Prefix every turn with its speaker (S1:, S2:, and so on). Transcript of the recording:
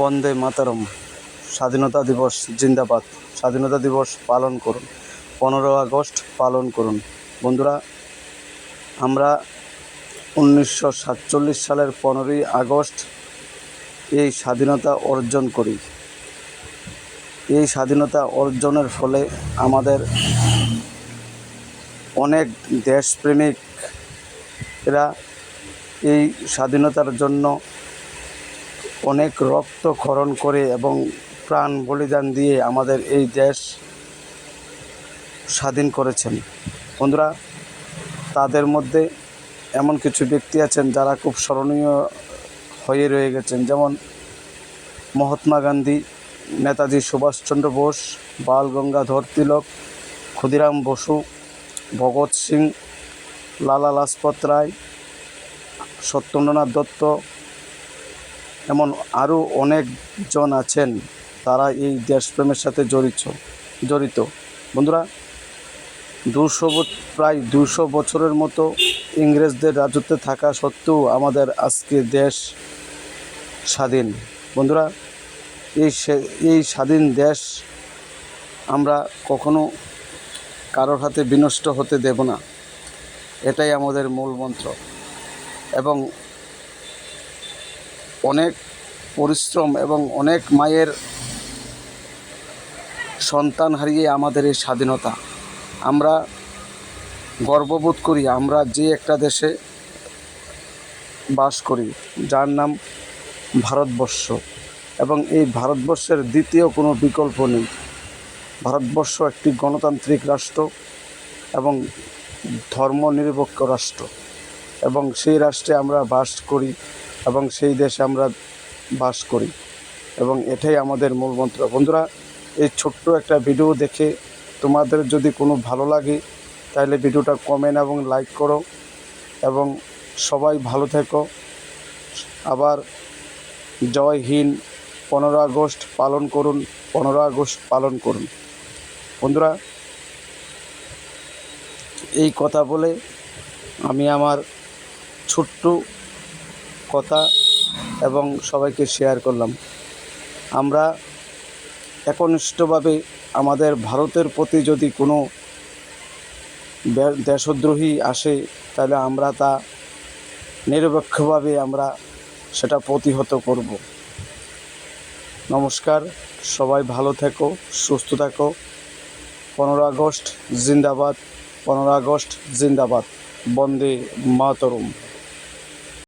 S1: বন্দে মাতরম। স্বাধীনতা দিবস জিন্দাবাদ। স্বাধীনতা দিবস পালন করুন, 15 আগস্ট পালন করুন। বন্ধুরা, আমরা 1947 সালের 15ই আগস্ট এই স্বাধীনতা অর্জন করি। এই স্বাধীনতা অর্জনের ফলে আমাদের অনেক দেশপ্রেমিকরা এই স্বাধীনতার জন্য অনেক রক্তক্ষরণ করে এবং প্রাণ বলিদান দিয়ে আমাদের এই দেশ স্বাধীন করেছেন। বন্ধুরা, তাদের মধ্যে এমন কিছু ব্যক্তি আছেন যারা খুব স্মরণীয় হয়ে রয়ে গেছেন, যেমন মহাত্মা গান্ধী, নেতাজি সুভাষচন্দ্র বোস, বাল গঙ্গাধর তিলক, ক্ষুদিরাম বসু, ভগৎ সিং, লালা লাজপত রায়, সত্যেন্দ্রনাথ দত্ত, এমন আরও অনেকজন আছেন তারা এই দেশপ্রেমের সাথে জড়িত। বন্ধুরা, প্রায় 200 বছরের মতো ইংরেজদের রাজত্বে থাকা সত্ত্বেও আমাদের আজকে দেশ স্বাধীন। বন্ধুরা, এই স্বাধীন দেশ আমরা কখনো কারোর হাতে বিনষ্ট হতে দেব না, এটাই আমাদের মূল মন্ত্র। এবং অনেক পরিশ্রম এবং অনেক মায়ের সন্তান হারিয়ে আমাদের এই স্বাধীনতা, আমরা গর্ববোধ করি আমরা যে একটা দেশে বাস করি যার নাম ভারতবর্ষ। এবং এই ভারতবর্ষের দ্বিতীয় কোনো বিকল্প নেই। ভারতবর্ষ একটি গণতান্ত্রিক রাষ্ট্র এবং ধর্মনিরপেক্ষ রাষ্ট্র, এবং সেই রাষ্ট্রে আমরা বাস করি এবং সেই দেশে আমরা বাস করি, এবং এটাই আমাদের মূল মন্ত্র। বন্ধুরা, এই ছোট্ট একটা ভিডিও দেখে তোমাদের যদি কোনো ভালো লাগে তাহলে ভিডিওটা কমেন্ট এবং লাইক করো, এবং সবাই ভালো থেকো। আবার জয় হিন্দ। 15 আগস্ট পালন করুন, 15 আগস্ট পালন করুন। বন্ধুরা, এই কথা বলে আমি আমার ছোট্ট কথা এবং সবাইকে শেয়ার করলাম। আমরা একনিষ্ঠভাবে আমাদের ভারতের প্রতি যদি কোনো দেশদ্রোহী আসে তাহলে আমরা তা নিরপেক্ষভাবে আমরা সেটা প্রতিহত করব। নমস্কার, সবাই ভালো থেকো, সুস্থ থাকো। 15 আগস্ট জিন্দাবাদ, 15 আগস্ট জিন্দাবাদ। বন্দে মাতরম।